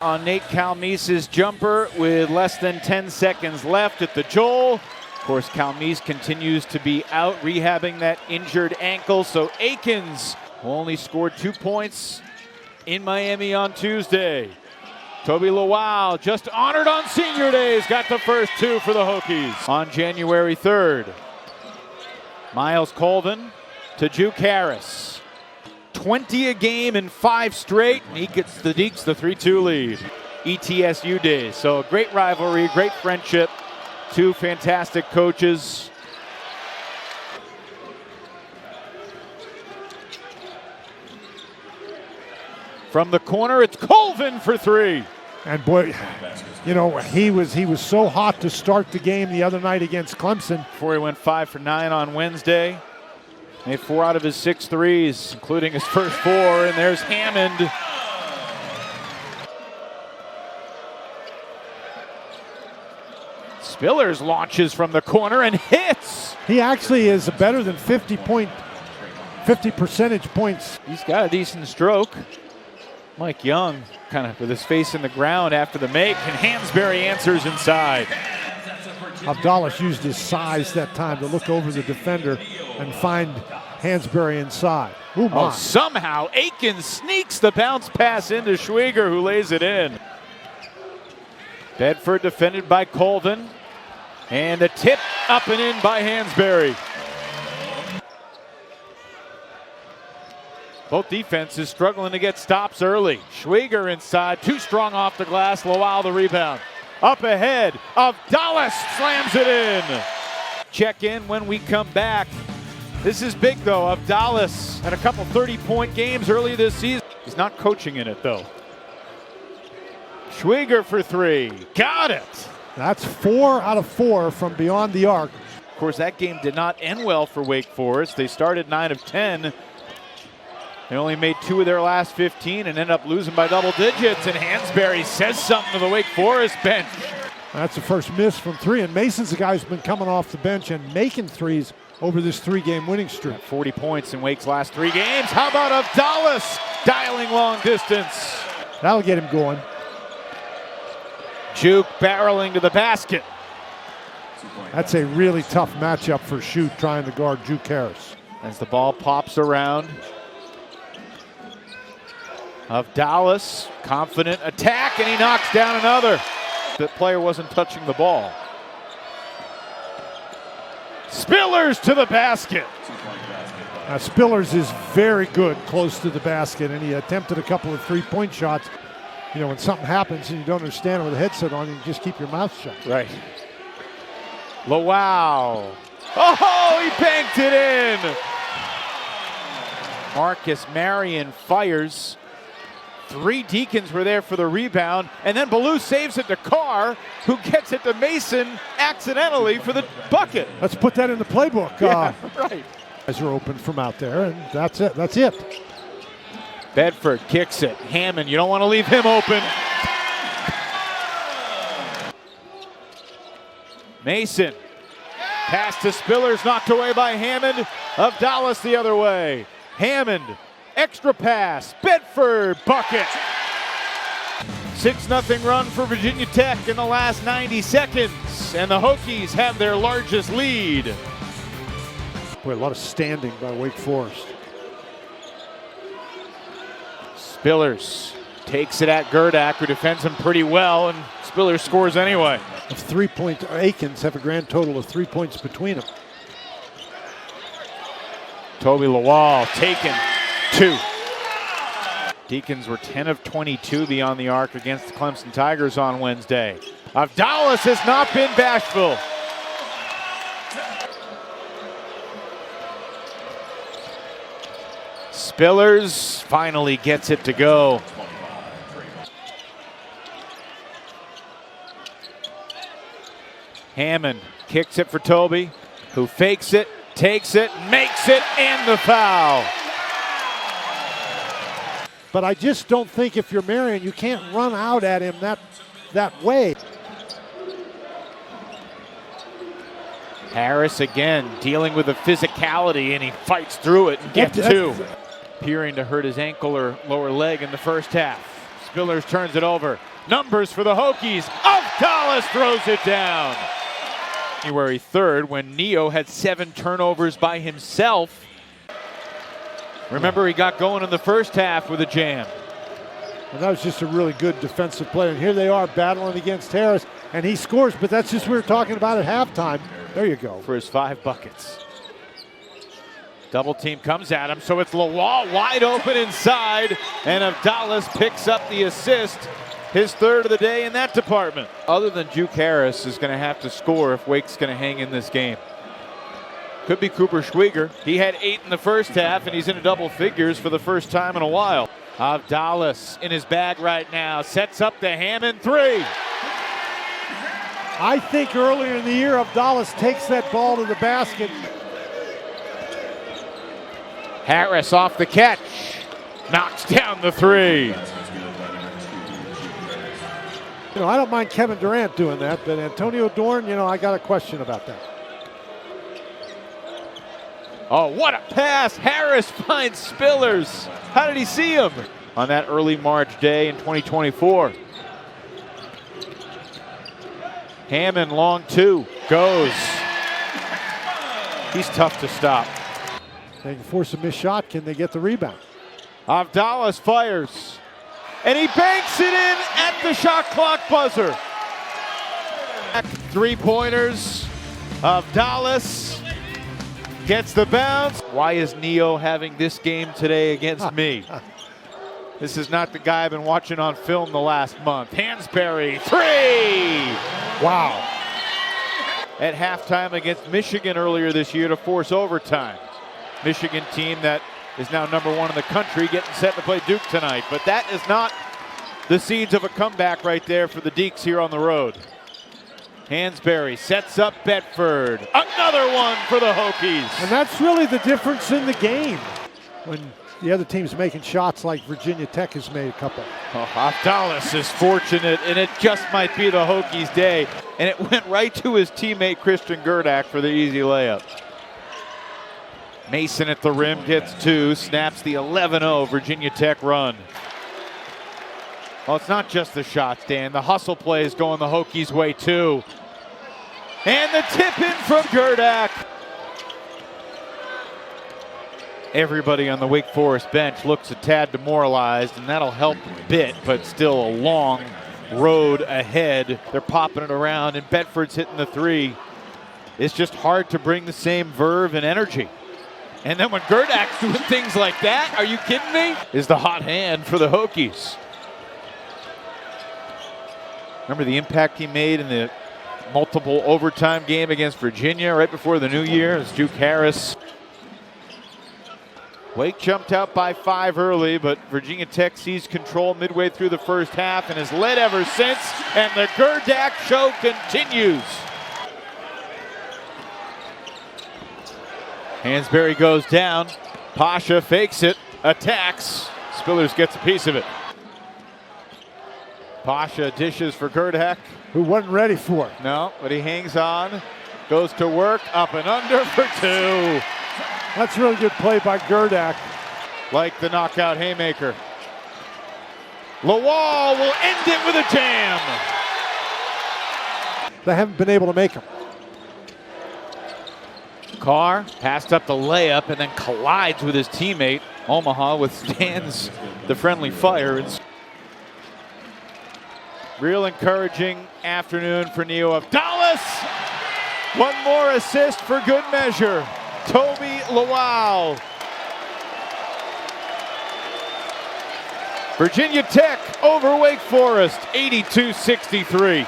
On Nate Calmese's jumper with less than 10 seconds left at the Joel. Of course, Calmese continues to be out rehabbing that injured ankle, so Akins only scored 2 points in Miami on Tuesday. Tobi Lawal, just honored on senior days, got the first 2 for the Hokies. On January 3rd, Miles Colvin to Juke Harris. 20 a game in 5 straight, and he gets the Deeks the 3-2 lead. ETSU days, so a great rivalry, great friendship. 2 fantastic coaches. From the corner, it's Colvin for 3. And boy, you know, he was so hot to start the game the other night against Clemson. Before he went 5 for 9 on Wednesday. Made 4 out of his 6 threes, including his first 4, and there's Hammond. Spillers launches from the corner and hits. He actually is better than 50 percentage points. He's got a decent stroke. Mike Young kind of with his face in the ground after the make, and Hansberry answers inside. Avdalas used his size that time to look over the defender and find Hansberry inside. Ooh, oh, somehow Akins sneaks the bounce pass into Schwieger, who lays it in. Bedford defended by Colvin, and the tip up and in by Hansberry. Both defenses struggling to get stops early. Schwieger inside, too strong off the glass. Lawal the rebound. Up ahead, Avdalas slams it in. Check in when we come back. This is big though. Avdalas had a couple 30-point games early this season. He's not coaching in it though. Schwieger for 3, got it. That's 4 out of 4 from beyond the arc. Of course, that game did not end well for Wake Forest. They started 9 of 10. They only made 2 of their last 15 and ended up losing by double digits. And Hansberry says something to the Wake Forest bench. That's the first miss from 3. And Mason's the guy who's been coming off the bench and making threes over this 3-game winning streak. 40 points in Wake's last 3 games. How about Avdalas dialing long distance? That'll get him going. Juke barreling to the basket. That's a really tough matchup for Shoot trying to guard Juke Harris. As the ball pops around. Avdalas, confident attack, and he knocks down another. The player wasn't touching the ball. Spillers to the basket. Spillers is very good close to the basket, and he attempted a couple of 3-point shots. You know, when something happens and you don't understand with a headset on, you just keep your mouth shut. Right. Lawal. Oh, he banked it in. Marcus Marion fires. 3 Deacons were there for the rebound, and then Ballou saves it to Carr, who gets it to Mason accidentally for the bucket. Let's put that in the playbook. Yeah, right. Guys are open from out there, and that's it. That's it. Bedford kicks it. Hammond, you don't want to leave him open. Mason. Pass to Spillers, knocked away by Hammond. Avdalas the other way. Hammond. Extra pass, Bedford, bucket. 6-0 run for Virginia Tech in the last 90 seconds, and the Hokies have their largest lead. Boy, a lot of standing by Wake Forest. Spillers takes it at Gerdak, who defends him pretty well, and Spillers scores anyway. 3 points, Akins have a grand total of 3 points between them. Tobi Lawal taken. 2. Deacons were 10 of 22 beyond the arc against the Clemson Tigers on Wednesday. Avdalas has not been bashful. Spillers finally gets it to go. Hammond kicks it for Tobi, who fakes it, takes it, makes it, and the foul. But I just don't think if you're Marion, you can't run out at him that way. Harris again dealing with the physicality, and he fights through it and gets 2. Appearing to hurt his ankle or lower leg in the first half. Spillers turns it over. Numbers for the Hokies. Avdalas throws it down. January 3rd, when Neo had 7 turnovers by himself. Remember, he got going in the first half with a jam. And that was just a really good defensive play. And here they are battling against Harris, and he scores, but that's just what we were talking about at halftime. There you go. For his 5 buckets. Double team comes at him, so it's Lawal wide open inside, and Avdalas picks up the assist, his 3rd of the day in that department. Other than Juke Harris is going to have to score if Wake's going to hang in this game. Could be Cooper Schwieger. He had 8 in the first half, and he's in double figures for the first time in a while. Avdalas in his bag right now, sets up the Hammond 3. I think earlier in the year, Avdalas takes that ball to the basket. Harris off the catch, knocks down the 3. You know, I don't mind Kevin Durant doing that, but Antonio Dorn, you know, I got a question about that. Oh, what a pass! Harris finds Spillers. How did he see him? On that early March day in 2024. Hammond long 2, goes. He's tough to stop. They can force a missed shot. Can they get the rebound? Avdalas fires. And he banks it in at the shot clock buzzer. 3-pointers. Avdalas gets the bounce. Why is Neo having this game today against me? This is not the guy I've been watching on film the last month. Hansberry, 3! Wow. At halftime against Michigan earlier this year to force overtime. Michigan team that is now number 1 in the country, getting set to play Duke tonight. But that is not the seeds of a comeback right there for the Deacs here on the road. Hansberry sets up Bedford. Another one for the Hokies. And that's really the difference in the game. When the other team's making shots like Virginia Tech has made a couple. Oh, Avdalas is fortunate, and it just might be the Hokies' day. And it went right to his teammate Christian Gerdak for the easy layup. Mason at the rim gets 2, snaps the 11-0 Virginia Tech run. Well, it's not just the shots, Dan. The hustle play is going the Hokies' way, too. And the tip in from Gerdak. Everybody on the Wake Forest bench looks a tad demoralized, and that'll help a bit, but still a long road ahead. They're popping it around, and Bedford's hitting the 3. It's just hard to bring the same verve and energy. And then when Gerdak's doing things like that, are you kidding me? Is the hot hand for the Hokies. Remember the impact he made in the multiple overtime game against Virginia right before the new year? It's Juke Harris. Wake jumped out by 5 early, but Virginia Tech seized control midway through the first half and has led ever since, and the Gerdak show continues. Hansberry goes down. Pasha fakes it, attacks. Spillers gets a piece of it. Pasha dishes for Gerdak. Who wasn't ready for it. No, but he hangs on. Goes to work, up and under for 2. That's a really good play by Gerdak. Like the knockout haymaker. Lawal will end it with a jam. They haven't been able to make them. Carr passed up the layup and then collides with his teammate. Omaha withstands the friendly fire. Real encouraging afternoon for Neo Avdalas. One more assist for good measure. Tobi Lawal. Virginia Tech over Wake Forest, 82-63.